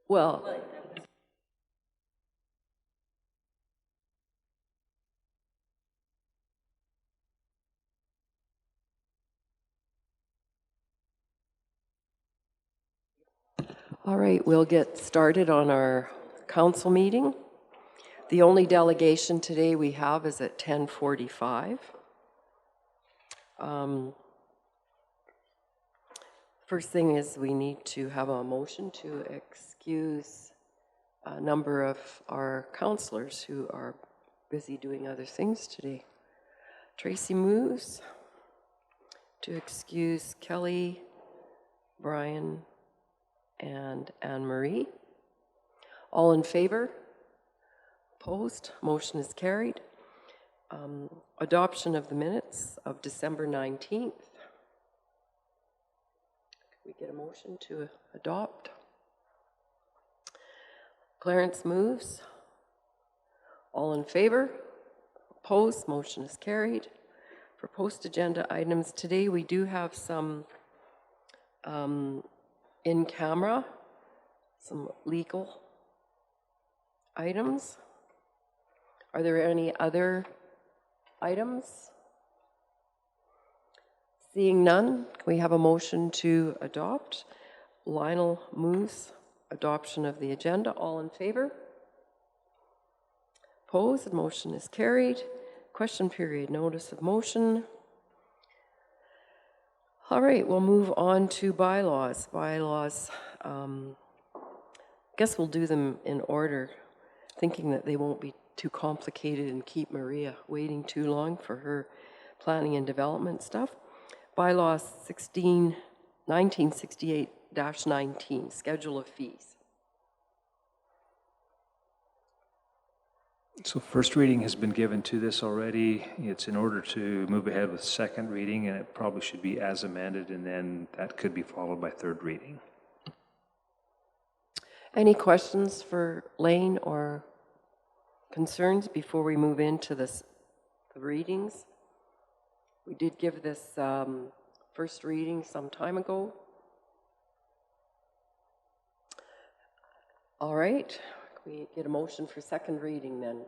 Well, all right, we'll get started on our council meeting. The only delegation today we have is at 10:45. First thing is we need to have a motion to excuse a number of our councillors who are busy doing other things today. Tracy moves to excuse Kelly, Brian, and Anne-Marie. All in favor? Opposed? Motion is carried. Adoption of the minutes of December 19th. Can we get a motion to adopt? Clarence moves. All in favor? Opposed? Motion is carried. For post-agenda items today, we do have some in camera, some legal items. Are there any other items? Seeing none, can we have a motion to adopt? Lionel moves adoption of the agenda. All in favor? Opposed? Motion is carried. Question period, notice of motion. All right, we'll move on to bylaws. Bylaws, I guess we'll do them in order, thinking that they won't be too complicated and keep Maria waiting too long for her planning and development stuff. Bylaw 1968-19, schedule of fees. So first reading has been given to this already. It's in order to move ahead with second reading, and it probably should be as amended, and then that could be followed by third reading. Any questions for Lane or concerns before we move into the readings? We did give this first reading some time ago. All right, can we get a motion for second reading then?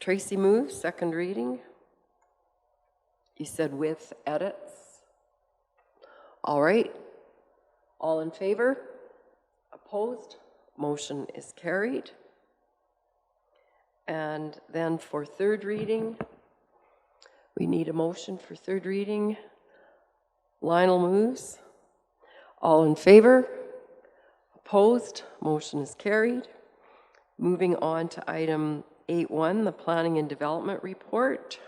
Tracy moves, second reading. You said with edits. All right, all in favor? Opposed? Motion is carried. And then for third reading, we need a motion for third reading. Lionel moves. All in favor? Opposed? Motion is carried. Moving on to item 8.1, the Planning and Development Report.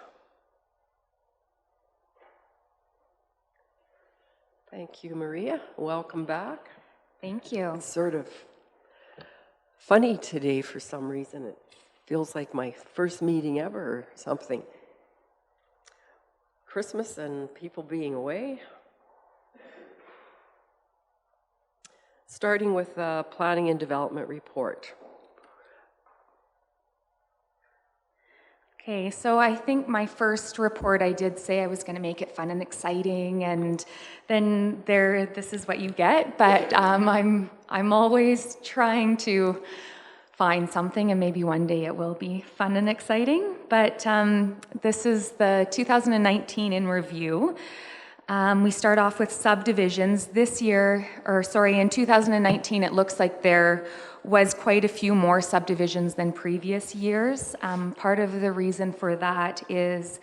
Thank you, Maria. Welcome back. Thank you. It's sort of funny today for some reason. It feels like my first meeting ever or something. Christmas and people being away. Starting with the Planning and Development Report. Okay, so I think my first report, I did say I was going to make it fun and exciting, and then this is what you get. But I'm always trying to find something, and maybe one day it will be fun and exciting. But this is the 2019 in review. We start off with subdivisions. This year, in 2019, it looks like there was quite a few more subdivisions than previous years. Part of the reason for that is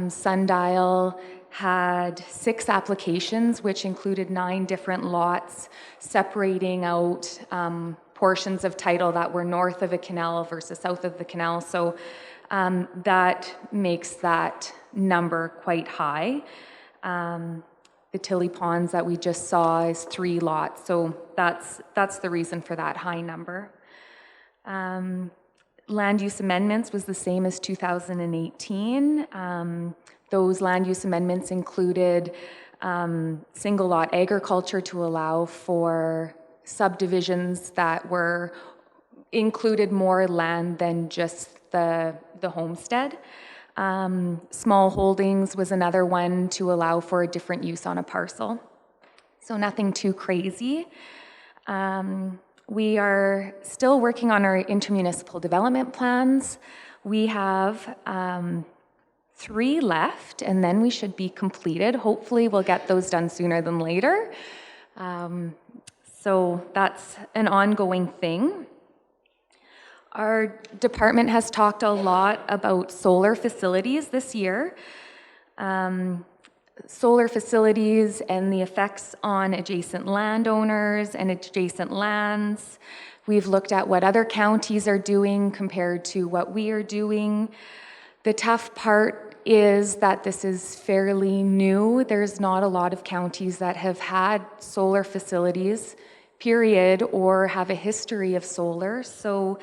Sundial had 6 applications, which included 9 different lots, separating out portions of title that were north of a canal versus south of the canal. So that makes that number quite high. The Tilly Ponds that we just saw is 3 lots, so that's the reason for that high number. Land use amendments was the same as 2018. Those land use amendments included single lot agriculture to allow for subdivisions that were included more land than just the homestead. Small holdings was another one to allow for a different use on a parcel. so nothing too crazy. We are still working on our intermunicipal development plans. We have 3 left, and then we should be completed. Hopefully we'll get those done sooner than later. So that's an ongoing thing. Our department has talked a lot about solar facilities this year. Solar facilities and the effects on adjacent landowners and adjacent lands. We've looked at what other counties are doing compared to what we are doing. The tough part is that this is fairly new. There's not a lot of counties that have had solar facilities, period, or have a history of solar. So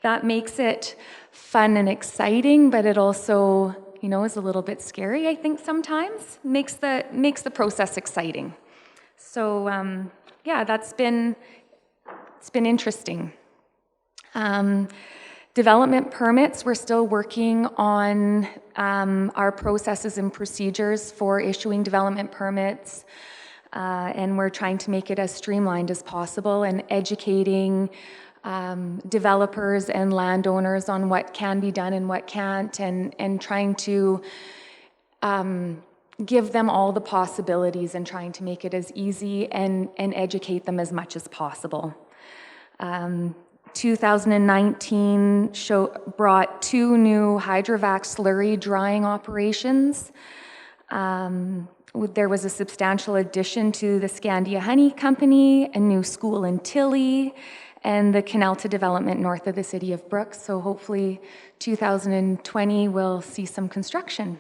that makes it fun and exciting, but it also, you know, is a little bit scary, I think, sometimes. Makes the process exciting. So yeah, it's been interesting. Development permits, we're still working on our processes and procedures for issuing development permits, and we're trying to make it as streamlined as possible and educating developers and landowners on what can be done and what can't, and trying to give them all the possibilities and trying to make it as easy and educate them as much as possible. 2019 brought 2 new hydrovac slurry drying operations. There was a substantial addition to the Scandia Honey Company, a new school in Tilly, and the Canalta development north of the city of Brooks. So hopefully 2020 will see some construction.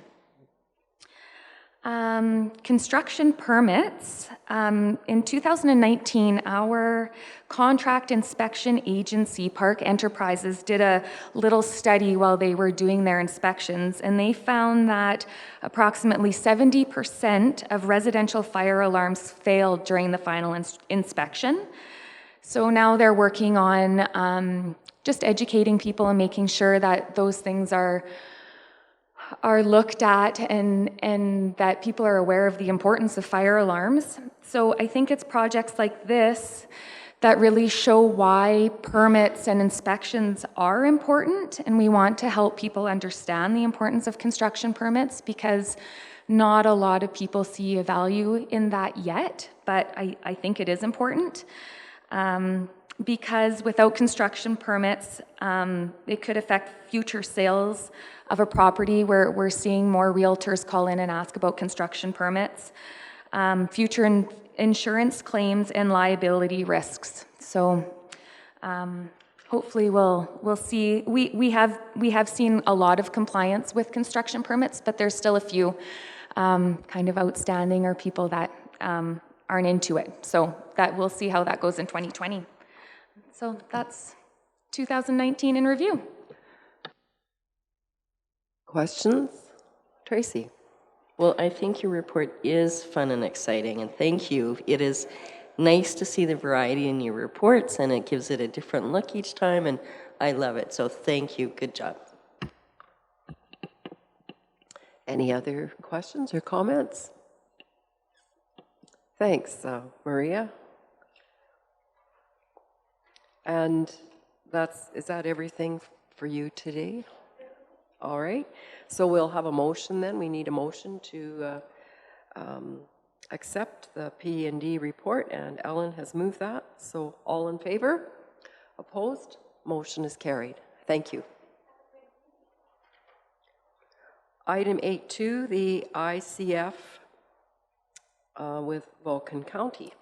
Construction permits. In 2019, our contract inspection agency, Park Enterprises, did a little study while they were doing their inspections, and they found that approximately 70% of residential fire alarms failed during the final inspection. So now they're working on just educating people and making sure that those things are looked at and that people are aware of the importance of fire alarms. So I think it's projects like this that really show why permits and inspections are important, and we want to help people understand the importance of construction permits, because not a lot of people see a value in that yet, but I think it is important. Because without construction permits, it could affect future sales of a property. We're seeing more realtors call in and ask about construction permits, future insurance claims, and liability risks. So hopefully we'll see. We have seen a lot of compliance with construction permits, but there's still a few kind of outstanding or people that aren't into it. So that we'll see how that goes in 2020. So that's 2019 in review. Questions? Tracy? Well, I think your report is fun and exciting, and thank you. It is nice to see the variety in your reports, and it gives it a different look each time, and I love it. So thank you. Good job. Any other questions or comments? Thanks, Maria. And is that everything for you today? All right. So we'll have a motion then. We need a motion to accept the P&D report, and Ellen has moved that. So all in favor? Opposed? Motion is carried. Thank you. Item 8.2, the ICF with Vulcan County.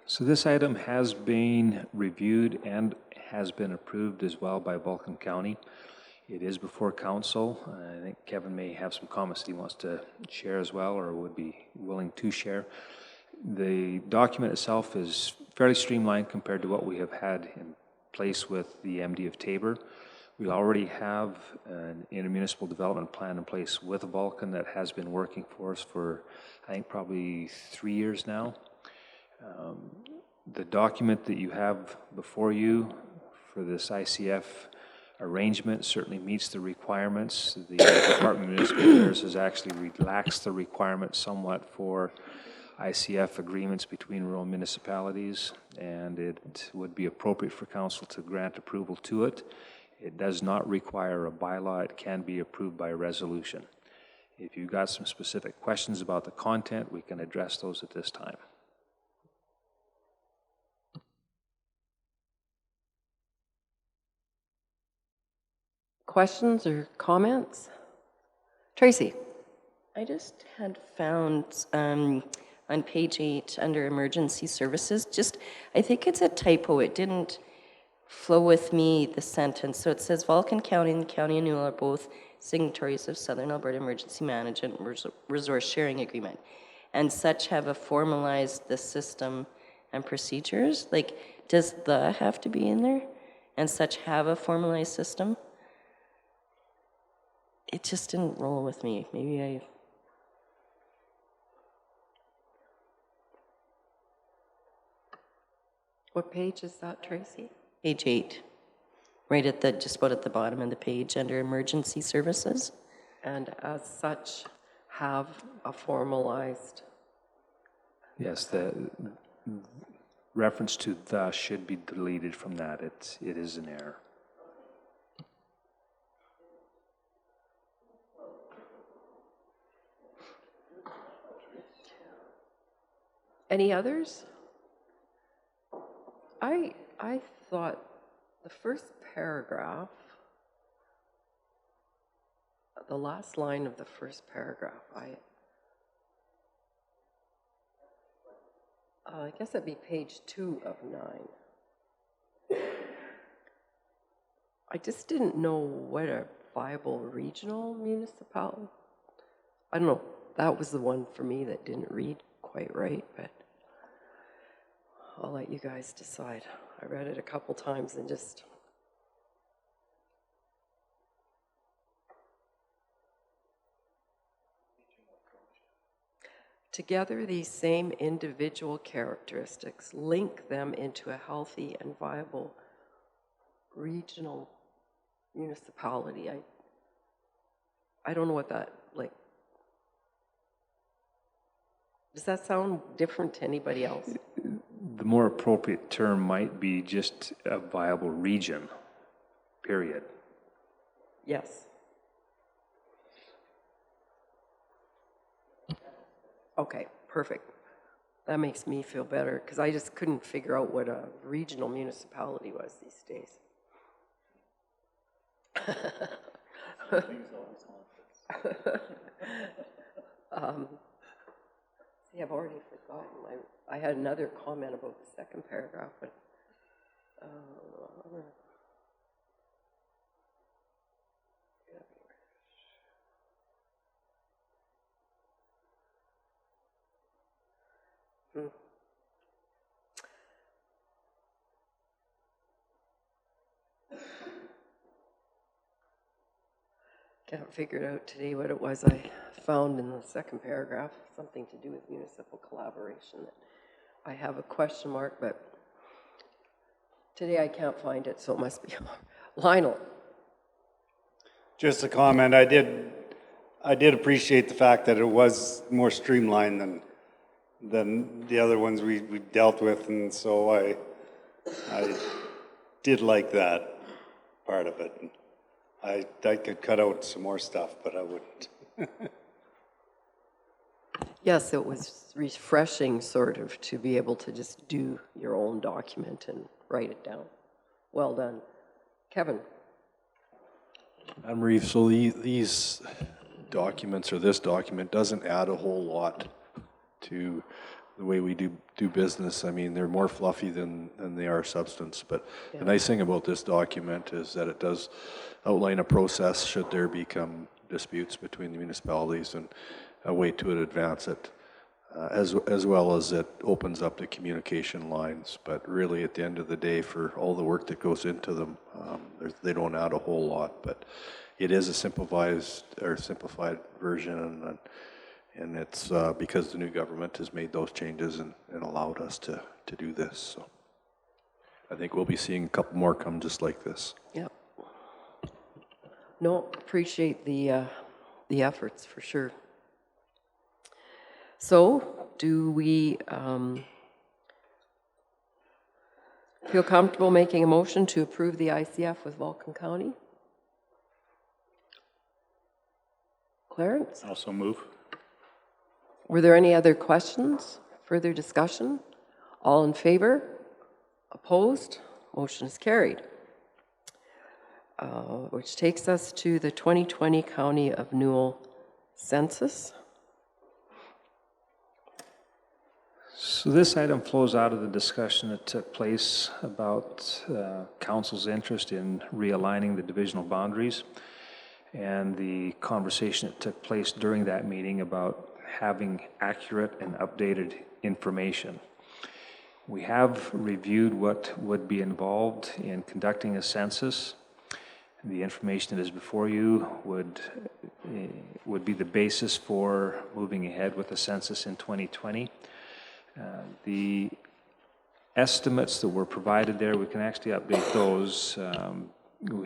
So this item has been reviewed and has been approved as well by Vulcan County. It is before council. I think Kevin may have some comments that he wants to share as well, or would be willing to share. The document itself is fairly streamlined compared to what we have had in place with the MD of Tabor. We already have an intermunicipal development plan in place with Vulcan that has been working for us for, I think, probably 3 years now. The document that you have before you for this ICF arrangement certainly meets the requirements. The Department of Municipal Affairs has actually relaxed the requirements somewhat for ICF agreements between rural municipalities, and it would be appropriate for council to grant approval to it. It does not require a bylaw. It can be approved by resolution. If you've got some specific questions about the content, we can address those at this time. Questions or comments? Tracy? I just had found on page 8 under emergency services, I think it's a typo. It didn't flow with me, the sentence. So it says Vulcan County and the County of Newell are both signatories of Southern Alberta Emergency Management Resource Sharing Agreement, and such have a formalized the system and procedures. Like, does the have to be in there? And such have a formalized system? It just didn't roll with me. Maybe I... What page is that, Tracy? Page 8, right at the, just about at the bottom of the page under emergency services. And as such, have a formalized... Yes, the reference to the should be deleted from that. It is an error. Any others? I thought the first paragraph, the last line of the first paragraph, I guess that'd be page 2 of 9. I just didn't know what a viable regional municipality, I don't know, that was the one for me that didn't read quite right, but I'll let you guys decide. I read it a couple times and just... Together, these same individual characteristics link them into a healthy and viable regional municipality. I don't know what that, like... Does that sound different to anybody else? The more appropriate term might be just a viable region, period. Yes. Okay, perfect. That makes me feel better because I just couldn't figure out what a regional municipality was these days. See, I've already forgotten. I had another comment about the second paragraph, but can't figure it out today what it was I found in the second paragraph, something to do with municipal collaboration. I have a question mark, but today I can't find it, so it must be Lionel. Just a comment. I did appreciate the fact that it was more streamlined than the other ones we dealt with, and so I did like that part of it. I could cut out some more stuff, but I wouldn't. Yes, it was refreshing, sort of, to be able to just do your own document and write it down. Well done. Kevin. Anne-Marie, so these documents, or this document, doesn't add a whole lot to the way we do business. I mean, they're more fluffy than they are substance. But yeah. The nice thing about this document is that it does outline a process should there become disputes between the municipalities and a way to advance it, as well as it opens up the communication lines. But really, at the end of the day, for all the work that goes into them, they don't add a whole lot. But it is a simplified version, and it's because the new government has made those changes and allowed us to do this. So I think we'll be seeing a couple more come just like this. Yep. No, appreciate the efforts for sure. So, do we feel comfortable making a motion to approve the ICF with Vulcan County? Clarence? Also move. Were there any other questions? Further discussion? All in favor? Opposed? Motion is carried. Which takes us to the 2020 County of Newell Census. So this item flows out of the discussion that took place about council's interest in realigning the divisional boundaries and the conversation that took place during that meeting about having accurate and updated information. We have reviewed what would be involved in conducting a census. The information that is before you would be the basis for moving ahead with the census in 2020. The estimates that were provided there, we can actually update those.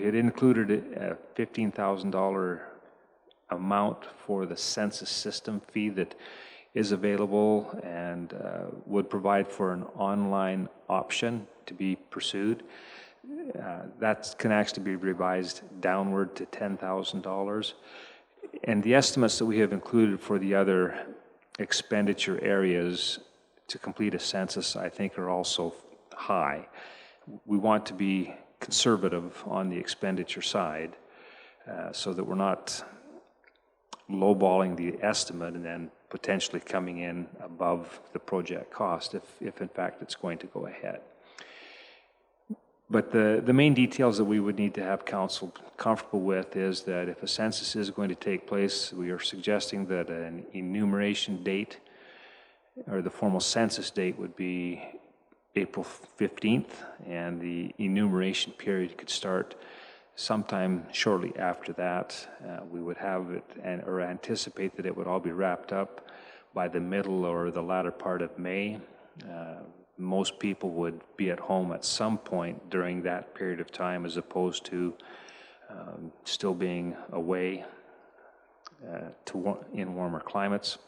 It included a $15,000 amount for the census system fee that is available and would provide for an online option to be pursued. That can actually be revised downward to $10,000. And the estimates that we have included for the other expenditure areas to complete a census, I think, are also high. We want to be conservative on the expenditure side so that we're not lowballing the estimate and then potentially coming in above the project cost if in fact it's going to go ahead. But the main details that we would need to have council comfortable with is that if a census is going to take place, we are suggesting that an enumeration date or the formal census date would be April 15th, and the enumeration period could start sometime shortly after that. We would have it or anticipate that it would all be wrapped up by the middle or the latter part of May. Most people would be at home at some point during that period of time as opposed to still being away in warmer climates.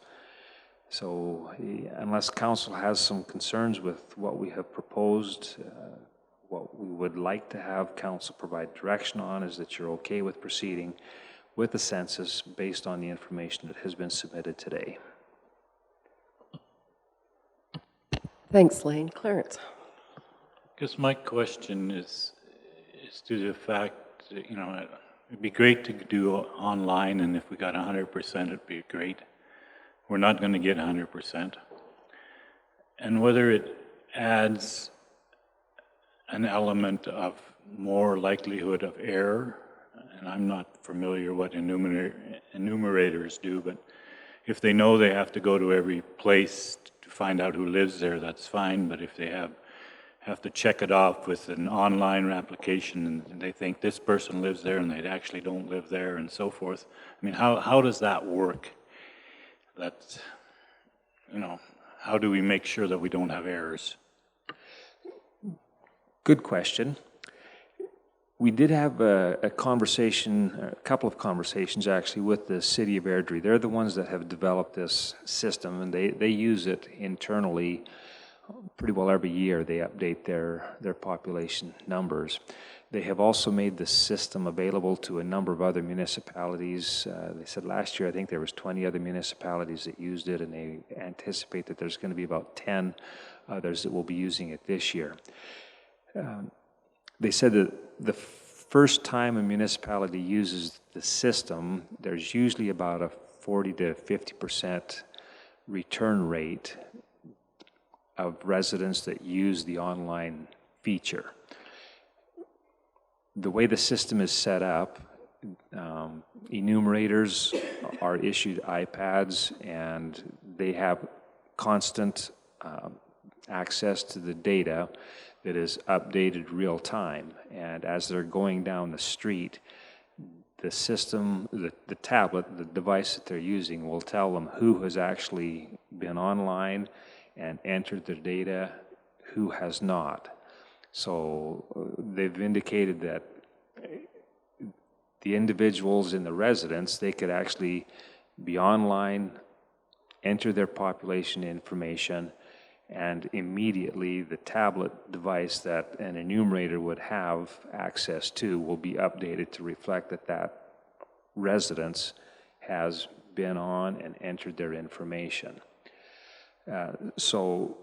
So unless council has some concerns with what we have proposed, what we would like to have council provide direction on is that you're okay with proceeding with the census based on the information that has been submitted today. Thanks, Lane. Clarence? I guess my question is to the fact that, it'd be great to do online, and if we got 100%, it'd be great. We're not going to get 100%. And whether it adds an element of more likelihood of error, and I'm not familiar what enumerators do, but if they know they have to go to every place to find out who lives there, that's fine. But if they have to check it off with an online application and they think this person lives there and they actually don't live there and so forth, I mean, how does that work? That, how do we make sure that we don't have errors? Good question. We did have a conversation, a couple of conversations actually, with the City of Airdrie. They're the ones that have developed this system, and they use it internally pretty well every year. They update their population numbers. They have also made the system available to a number of other municipalities. They said last year, I think there was 20 other municipalities that used it, and they anticipate that there's going to be about 10 others that will be using it this year. They said that the first time a municipality uses the system, there's usually about a 40 to 50% return rate of residents that use the online feature. The way the system is set up, enumerators are issued iPads and they have constant access to the data that is updated real time. And as they're going down the street, the system, the tablet, the device that they're using will tell them who has actually been online and entered their data, who has not. So they've indicated that the individuals in the residence, they could actually be online, enter their population information, and immediately the tablet device that an enumerator would have access to will be updated to reflect that that residence has been on and entered their information. So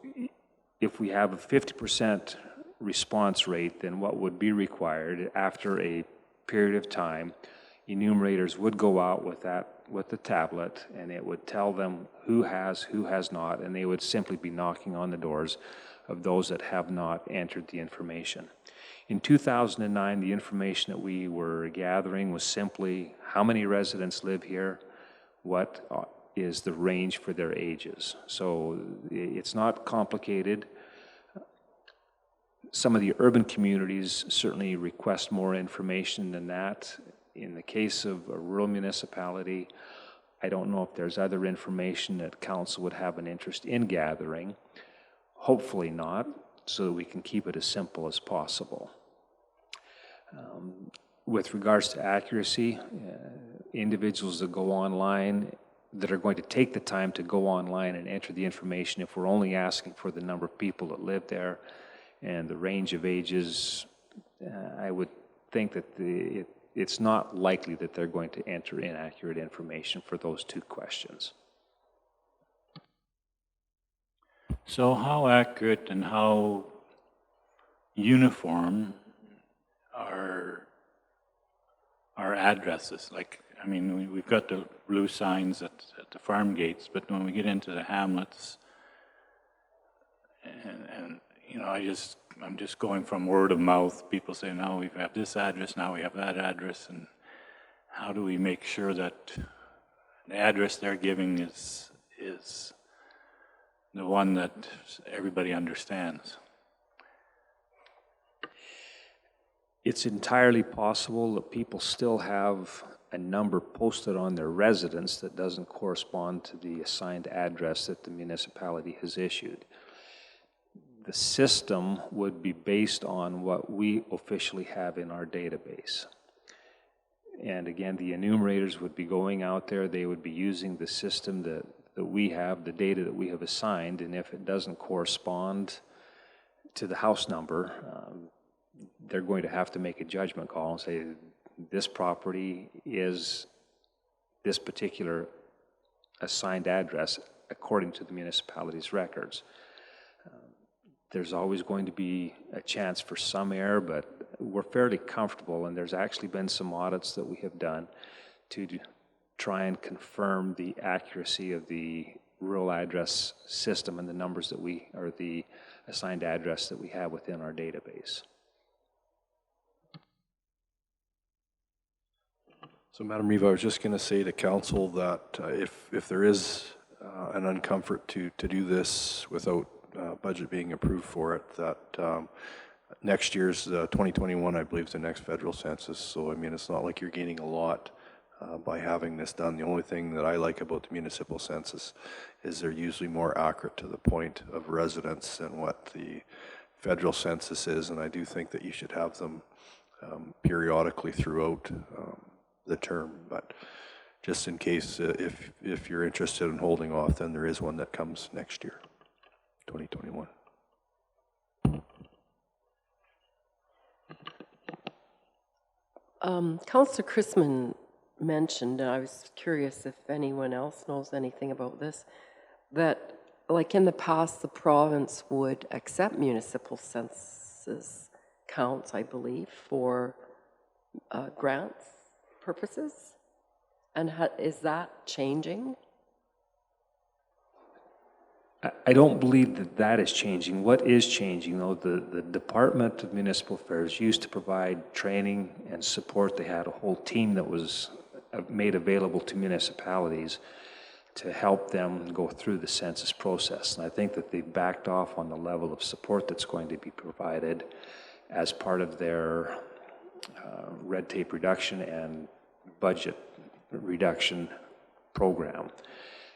if we have a 50% response rate, then what would be required after a period of time, enumerators would go out with the tablet, and it would tell them who has not, and they would simply be knocking on the doors of those that have not entered the information. In 2009, the information that we were gathering was simply how many residents live here, what is the range for their ages. So it's not complicated. Some of the urban communities certainly request more information than that. In the case of a rural municipality, I don't know if there's other information that council would have an interest in gathering. Hopefully not, so that we can keep it as simple as possible. With regards to accuracy, individuals that go online, that are going to take the time to go online and enter the information, if we're only asking for the number of people that live there and the range of ages, I would think that it's not likely that they're going to enter inaccurate information for those two questions. So how accurate and how uniform are addresses? Like, I mean, we've got the blue signs at the farm gates, but when we get into the hamlets, and you know, I'm just going from word of mouth. People say, now we have this address, now we have that address, and how do we make sure that the address they're giving is the one that everybody understands? It's entirely possible that people still have a number posted on their residence that doesn't correspond to the assigned address that the municipality has issued. The system would be based on what we officially have in our database. And again, the enumerators would be going out there, they would be using the system that we have, the data that we have assigned, and if it doesn't correspond to the house number, they're going to have to make a judgment call and say, this property is this particular assigned address according to the municipality's records. There's always going to be a chance for some error, but we're fairly comfortable, and there's actually been some audits that we have done to try and confirm the accuracy of the rural address system and the numbers that or the assigned address that we have within our database. So, Madam Reeve, I was just going to say to council that if there is an uncomfort to do this without budget being approved for it, that next year's 2021, I believe, is the next federal census. So, I mean, it's not like you're gaining a lot by having this done. The only thing that I like about the municipal census is they're usually more accurate to the point of residence than what the federal census is, and I do think that you should have them periodically throughout the term. But just in case, if you're interested in holding off, then there is one that comes next year, 2021. Councillor Chrisman mentioned, and I was curious if anyone else knows anything about this, that like in the past, the province would accept municipal census counts, I believe, for grants purposes. And is that changing? I don't believe that is changing. What is changing, though, the Department of Municipal Affairs used to provide training and support. They had a whole team that was made available to municipalities to help them go through the census process. And I think that they've backed off on the level of support that's going to be provided as part of their red tape reduction and budget reduction program.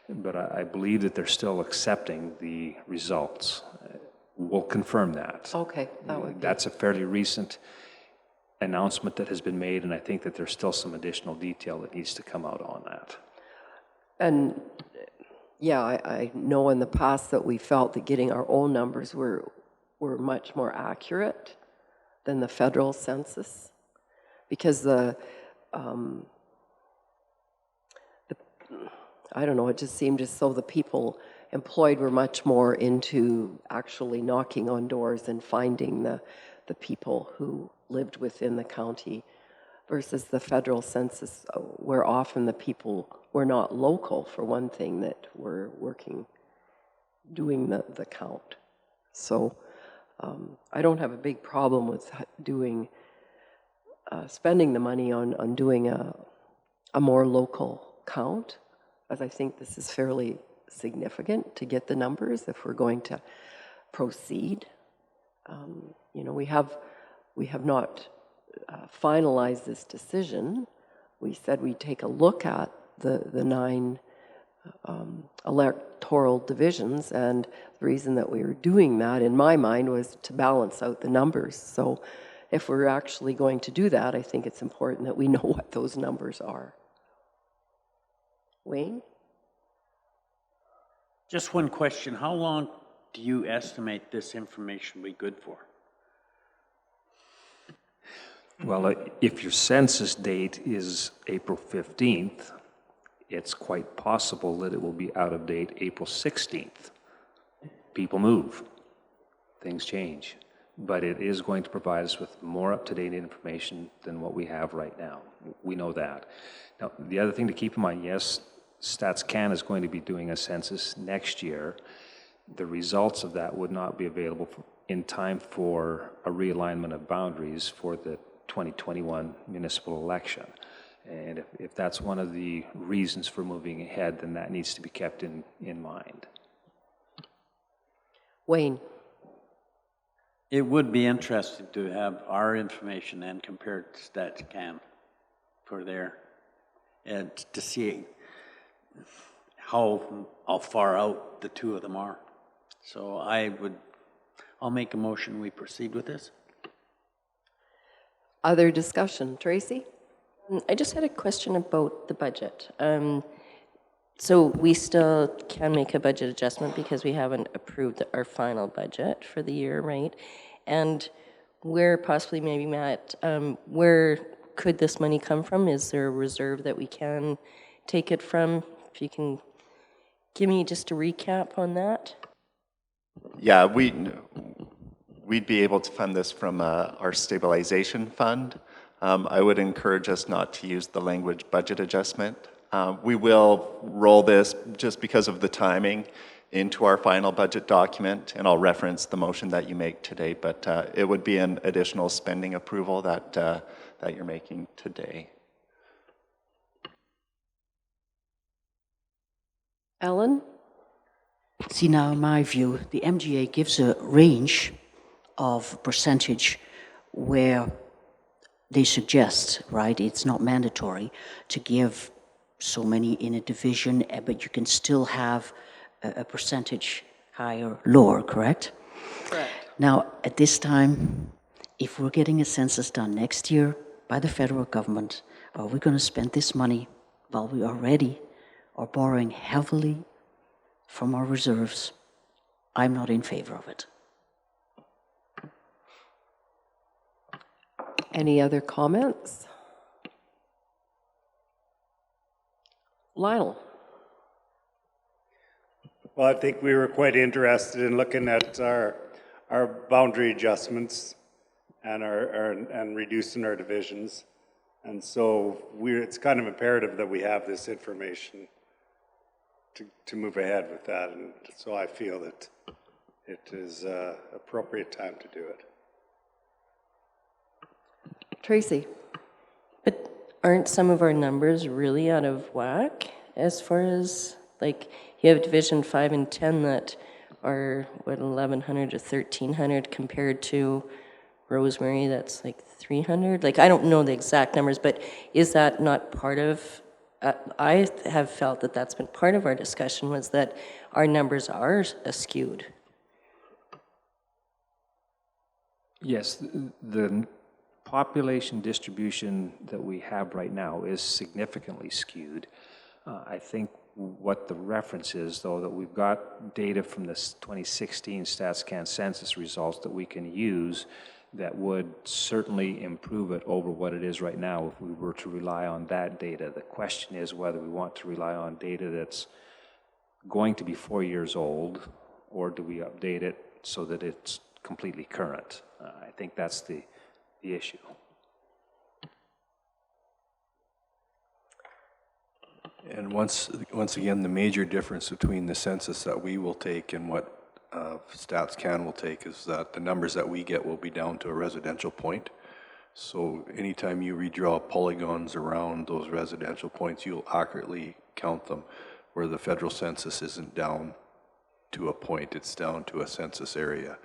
But I believe that they're still accepting the results. We'll confirm that. Okay, that would be. That's a fairly recent announcement that has been made, and I think that there's still some additional detail that needs to come out on that. And yeah, I know in the past that we felt that getting our own numbers were much more accurate than the federal census, because I don't know, it just seemed as though the people employed were much more into actually knocking on doors and finding the people who lived within the county, versus the federal census, where often the people were not local, for one thing, that were doing the count. So I don't have a big problem with spending the money on doing a more local count, as I think this is fairly significant to get the numbers if we're going to proceed. You know, we have not finalized this decision. We said we'd take a look at the 9 electoral divisions, and the reason that we were doing that, in my mind, was to balance out the numbers. So if we're actually going to do that, I think it's important that we know what those numbers are. Wayne? Just one question. How long do you estimate this information will be good for? Well, if your census date is April 15th, it's quite possible that it will be out of date April 16th. People move, things change, but it is going to provide us with more up-to-date information than what we have right now. We know that. Now, the other thing to keep in mind, yes, StatsCan is going to be doing a census next year. The results of that would not be available in time for a realignment of boundaries for the 2021 municipal election. And if that's one of the reasons for moving ahead, then that needs to be kept in mind. Wayne? It would be interesting to have our information then compared to StatsCan for there, and to see how far out the two of them are. So I'll make a motion we proceed with this. Other discussion? Tracy? I just had a question about the budget. So we still can make a budget adjustment because we haven't approved our final budget for the year, right? And where possibly, maybe Matt, where could this money come from? Is there a reserve that we can take it from? If you can give me just a recap on that. Yeah, we'd be able to fund this from our stabilization fund. I would encourage us not to use the language budget adjustment. We will roll this, just because of the timing, into our final budget document, and I'll reference the motion that you make today, but it would be an additional spending approval that you're making today. Ellen? See, now in my view, the MGA gives a range of percentage where they suggest, right, it's not mandatory to give so many in a division, but you can still have a percentage higher, lower, correct? Correct. Now, at this time, if we're getting a census done next year by the federal government, are we going to spend this money while we already are borrowing heavily from our reserves? I'm not in favor of it. Any other comments? Lionel? Well, I think we were quite interested in looking at our boundary adjustments and and reducing our divisions. And so it's kind of imperative that we have this information to move ahead with that. And so I feel that it is appropriate time to do it. Tracy? But aren't some of our numbers really out of whack as far as, like, you have Division 5 and 10 that are, what, 1,100 to 1,300 compared to Rosemary that's like 300? Like, I don't know the exact numbers, but is that not part of, I have felt that that's been part of our discussion, was that our numbers are skewed. Yes, the population distribution that we have right now is significantly skewed. I think what the reference is, though, that we've got data from this 2016 StatsCan census results that we can use that would certainly improve it over what it is right now if we were to rely on that data. The question is whether we want to rely on data that's going to be 4 years old, or do we update it so that it's completely current? I think that's the issue. And once again, the major difference between the census that we will take and what StatsCan will take is that the numbers that we get will be down to a residential point. So anytime you redraw polygons around those residential points, you'll accurately count them, where the federal census isn't down to a point, it's down to a census area.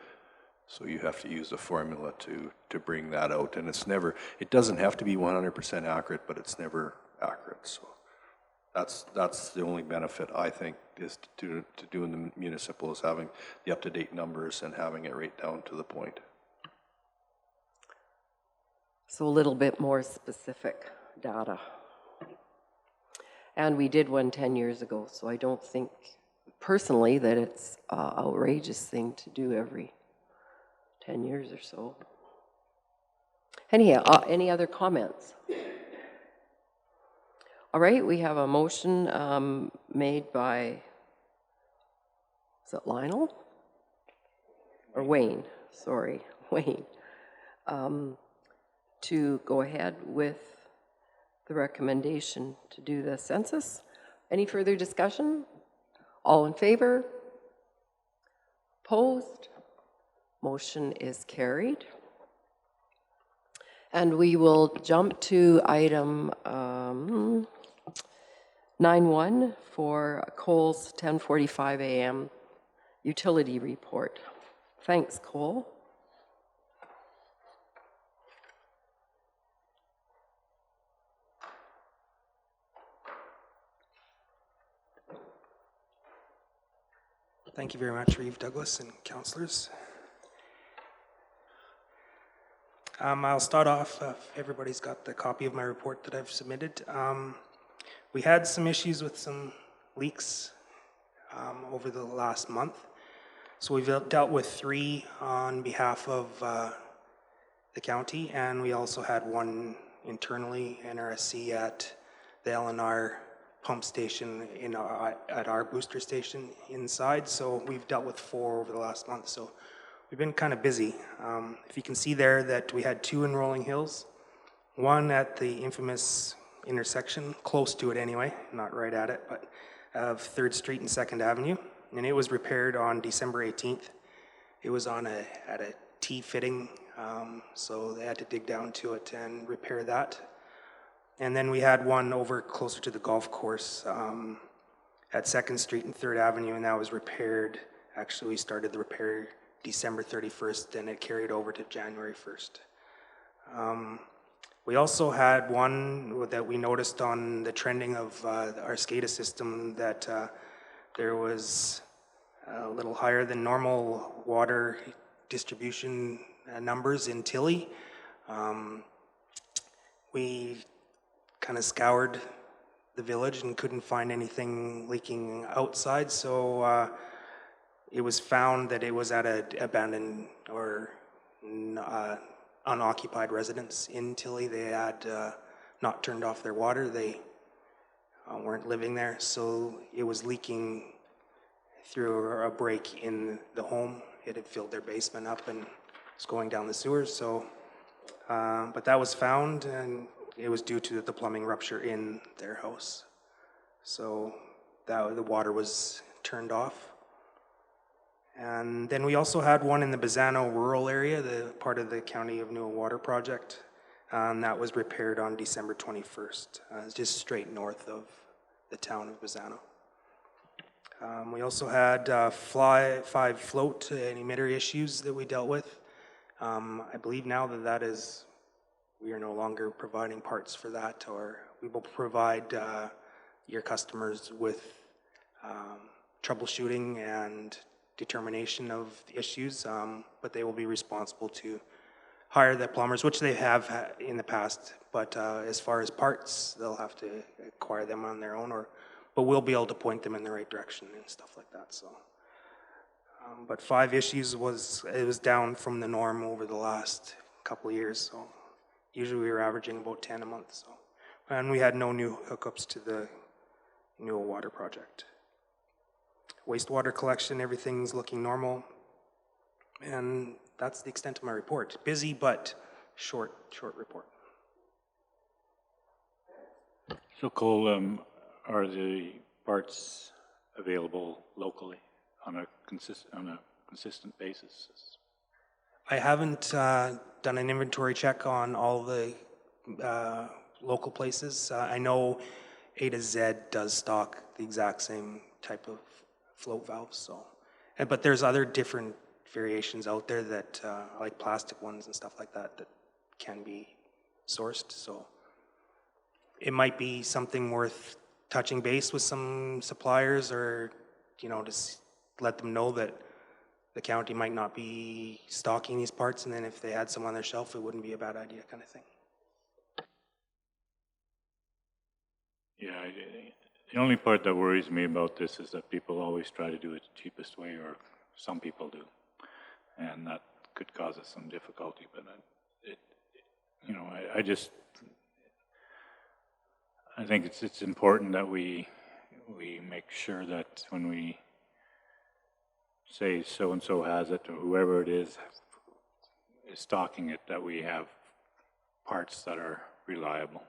So you have to use a formula to bring that out. And it doesn't have to be 100% accurate, but it's never accurate. So that's the only benefit, I think, is to doing the municipal, is having the up-to-date numbers and having it right down to the point. So a little bit more specific data. And we did one 10 years ago, so I don't think personally that it's an outrageous thing to do every 10 years or so. Anyhow, any other comments? All right, we have a motion made by, is it Lionel? Or Wayne, sorry, Wayne, to go ahead with the recommendation to do the census. Any further discussion? All in favor? Opposed? Motion is carried. And we will jump to item 9.1 for Cole's 10:45 a.m. utility report. Thanks, Cole. Thank you very much, Reeve Douglas and councillors. I'll start off, if everybody's got the copy of my report that I've submitted. We had some issues with some leaks over the last month. So we've dealt with 3 on behalf of the county, and we also had one internally, NRSC, at the LNR pump station at our booster station inside. So we've dealt with 4 over the last month. So we've been kind of busy. If you can see there that we had 2 in Rolling Hills, 1 at the infamous intersection, close to it anyway, not right at it, but of 3rd Street and 2nd Avenue. And it was repaired on December 18th. It was on at a T-fitting, so they had to dig down to it and repair that. And then we had one over closer to the golf course at 2nd Street and 3rd Avenue, and that was repaired. Actually, we started the repair December 31st, and it carried over to January 1st. We also had one that we noticed on the trending of our SCADA system that there was a little higher than normal water distribution numbers in Tilly. We kind of scoured the village and couldn't find anything leaking outside, so it was found that it was at an abandoned or unoccupied residence in Tilly. They had not turned off their water. They weren't living there, so it was leaking through a break in the home. It had filled their basement up and was going down the sewers. So, but that was found, and it was due to the plumbing rupture in their house. So the water was turned off. And then we also had one in the Bazzano rural area, the part of the County of Newell water project. That was repaired on December 21st. It's just straight north of the town of Bazzano. We also had 5 float and emitter issues that we dealt with. I believe now that we are no longer providing parts for that, or we will provide your customers with troubleshooting and determination of the issues, but they will be responsible to hire the plumbers, which they have in the past, but as far as parts, they'll have to acquire them on their own, but we'll be able to point them in the right direction and stuff like that, so. But 5 issues it was down from the norm over the last couple of years, so usually we were averaging about 10 a month, so. And we had no new hookups to the Newell water project. Wastewater collection, everything's looking normal, and that's the extent of my report. Busy, but short report. So Cole, are the parts available locally on a consistent basis? I haven't done an inventory check on all the local places. I know A to Z does stock the exact same type of float valves, so. But there's other different variations out there that, like plastic ones and stuff like that, that can be sourced, so. It might be something worth touching base with some suppliers, or, you know, just let them know that the county might not be stocking these parts, and then if they had some on their shelf, it wouldn't be a bad idea, kind of thing. Yeah, the only part that worries me about this is that people always try to do it the cheapest way, or some people do, and that could cause us some difficulty. But I think it's important that we make sure that when we say so and so has it, or whoever it is stocking it, that we have parts that are reliable.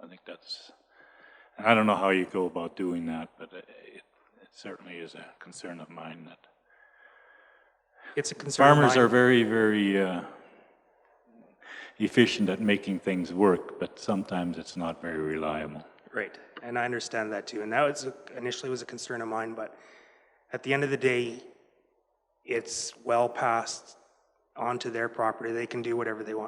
I think that's, and I don't know how you go about doing that, but it certainly is a concern of mine. That it's a concern of farmers mine. are very, very efficient at making things work, but sometimes it's not very reliable. Right, and I understand that too. And that initially was a concern of mine, but at the end of the day, it's well passed onto their property. They can do whatever they want.